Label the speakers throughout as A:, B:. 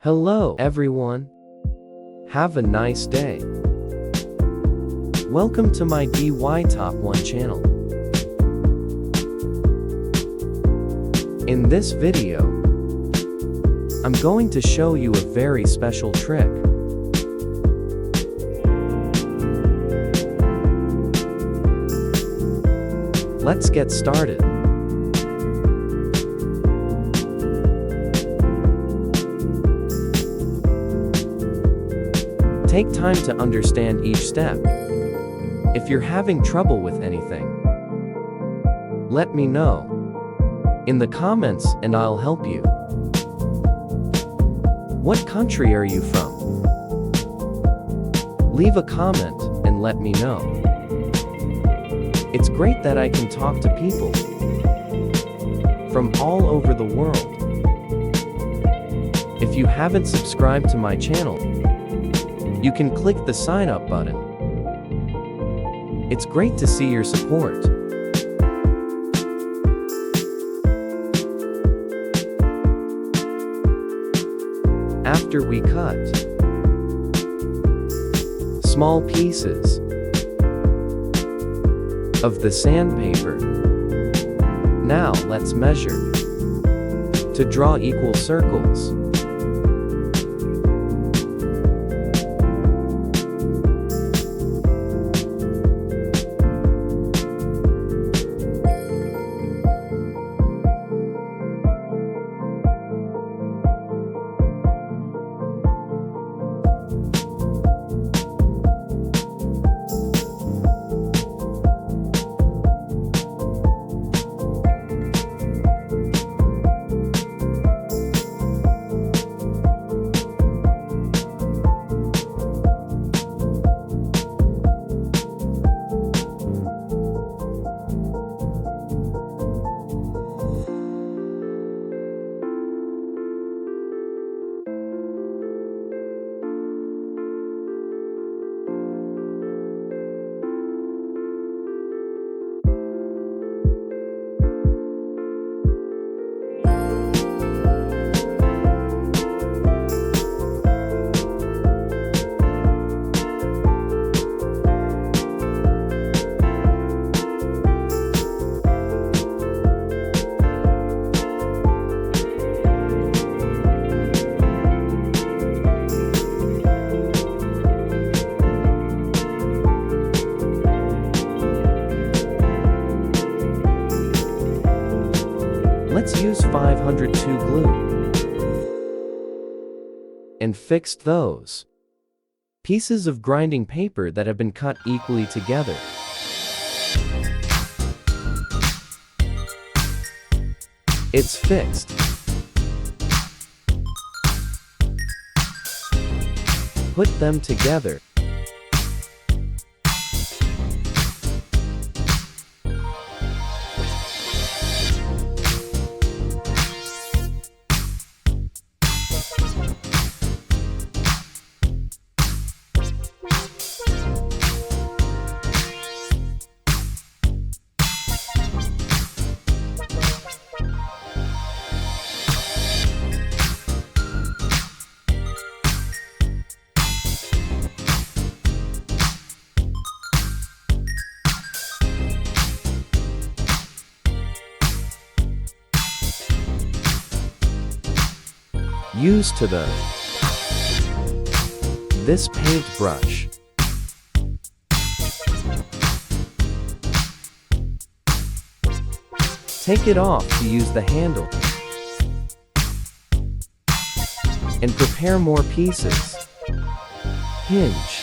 A: Hello, everyone. Have a nice day. Welcome to my DY Top 1 channel. In this video, I'm going to show you a very special trick. Let's get started. Take time to understand each step. If you're having trouble with anything, let me know in the comments and I'll help you. What country are you from? Leave a comment and let me know. It's great that I can talk to people from all over the world. If you haven't subscribed to my channel, you can click the sign up button. It's great to see your support. After we cut small pieces of the sandpaper, now let's measure to draw equal circles. Let's use 502 glue and fixed those pieces of grinding paper that have been cut equally together. It's fixed. Put them together. Use to this paint brush. Take it off to use the handle and prepare more pieces. Hinge.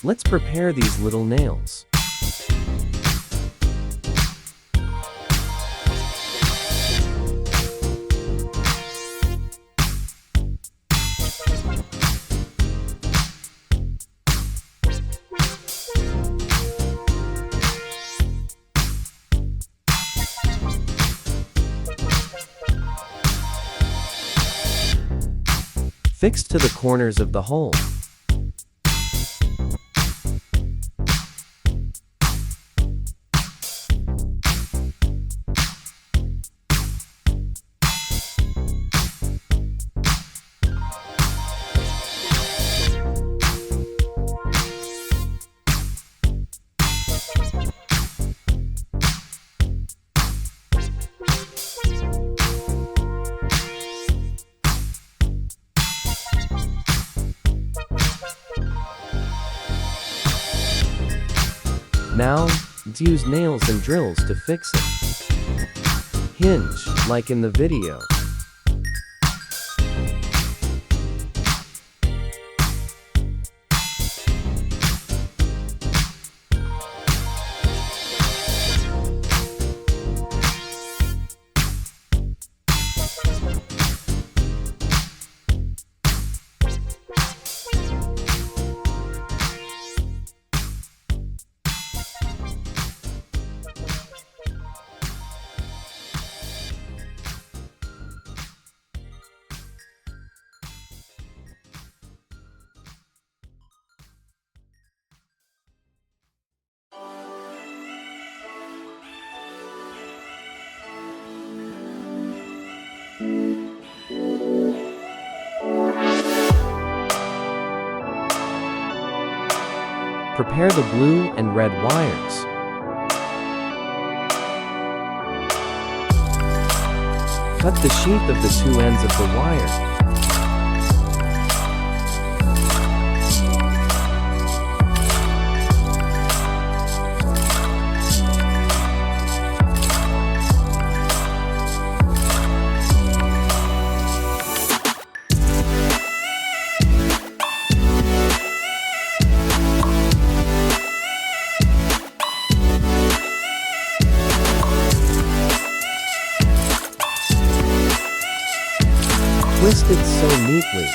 A: Let's prepare these little nails. Fix to the corners of the hole. Now, let's use nails and drills to fix it. Hinge, like in the video. Prepare the blue and red wires. Cut the sheath of the two ends of the wire. Twisted so neatly.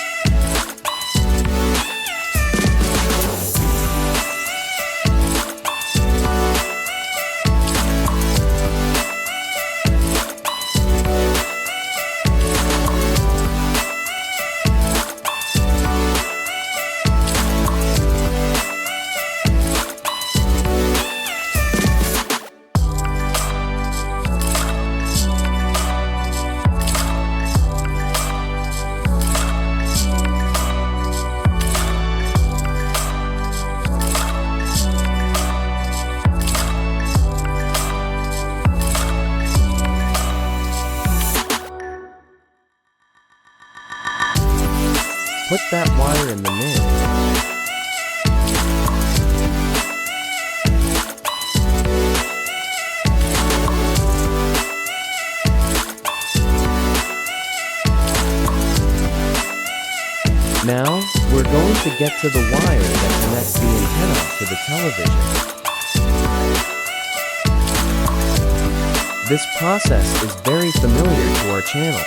A: Put that wire in the nail. Now, we're going to get to the wire that connects the antenna to the television. This process is very familiar to our channel.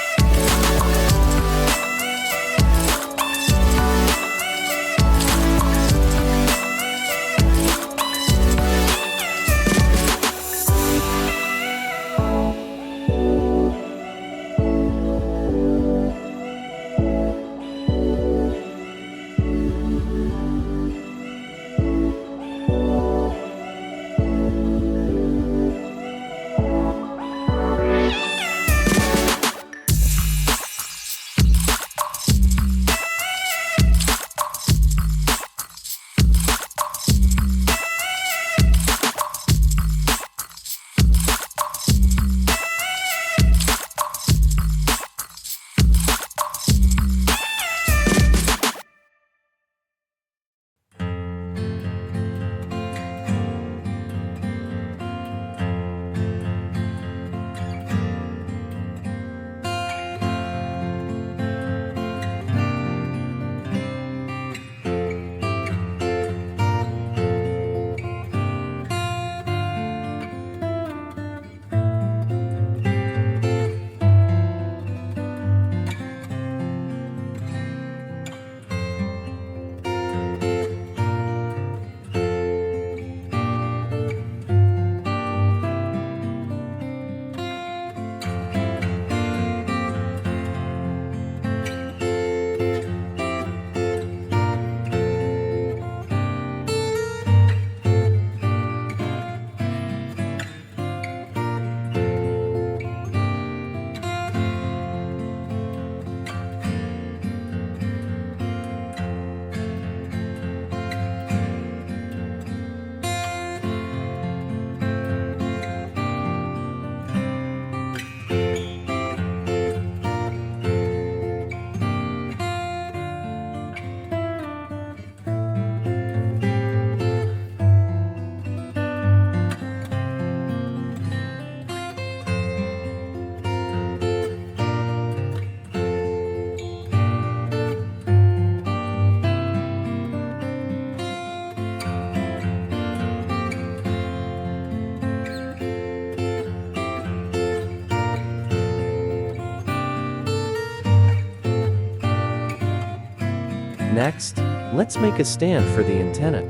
A: Next, let's make a stand for the antenna.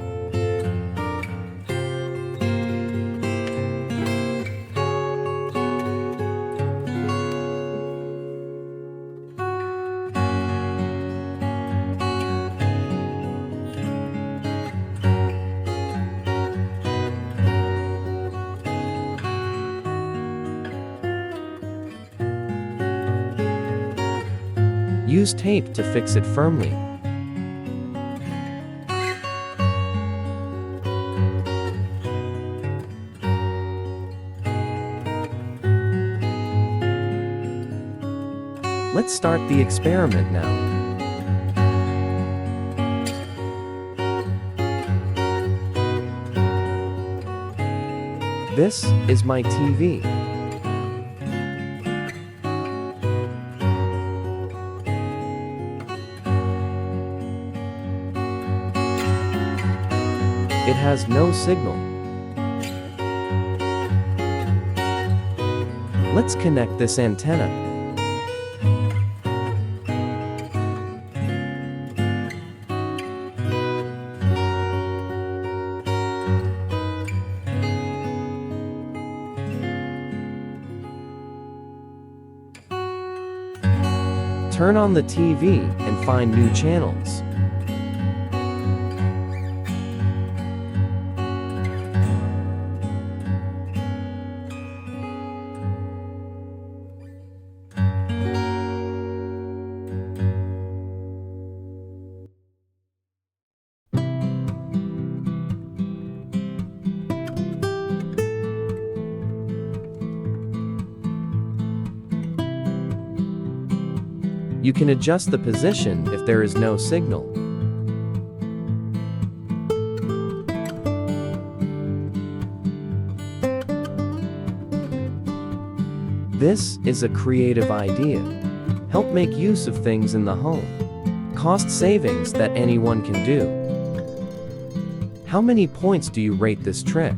A: Use tape to fix it firmly. Let's start the experiment now. This is my TV. It has no signal. Let's connect this antenna. Turn on the TV and find new channels. You can adjust the position if there is no signal. This is a creative idea. Help make use of things in the home. Cost savings that anyone can do. How many points do you rate this trick?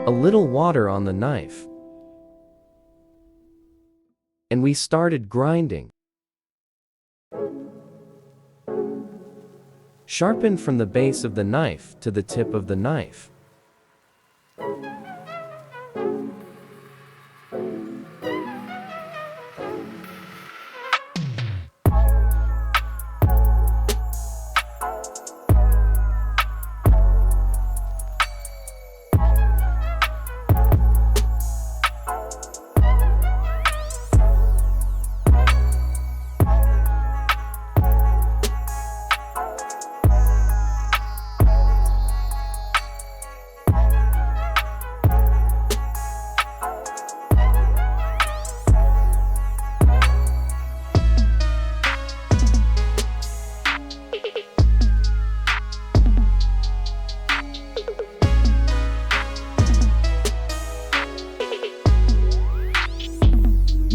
A: A little water on the knife. And we started grinding. Sharpen from the base of the knife to the tip of the knife.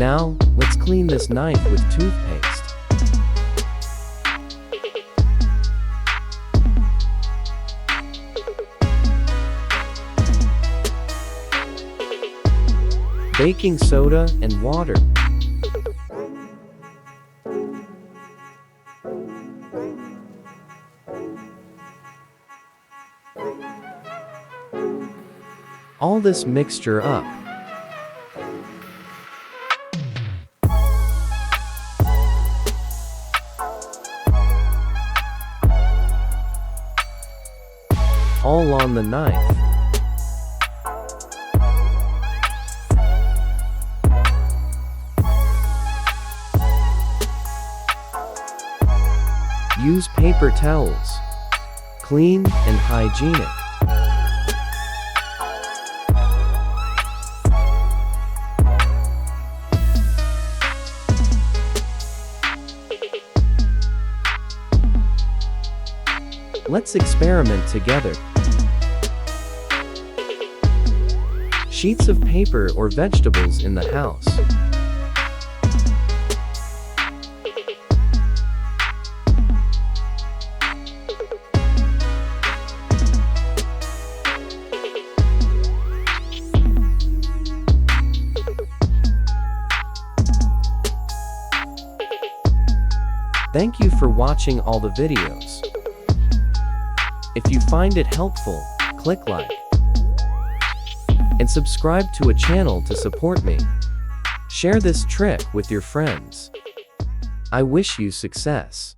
A: Now, let's clean this knife with toothpaste. Baking soda and water. All this mixture up. All on the knife. Use paper towels. Clean and hygienic. Let's experiment together. Sheets of paper or vegetables in the house. Thank you for watching all the videos. If you find it helpful, click like and subscribe to a channel to support me. Share this trick with your friends. I wish you success.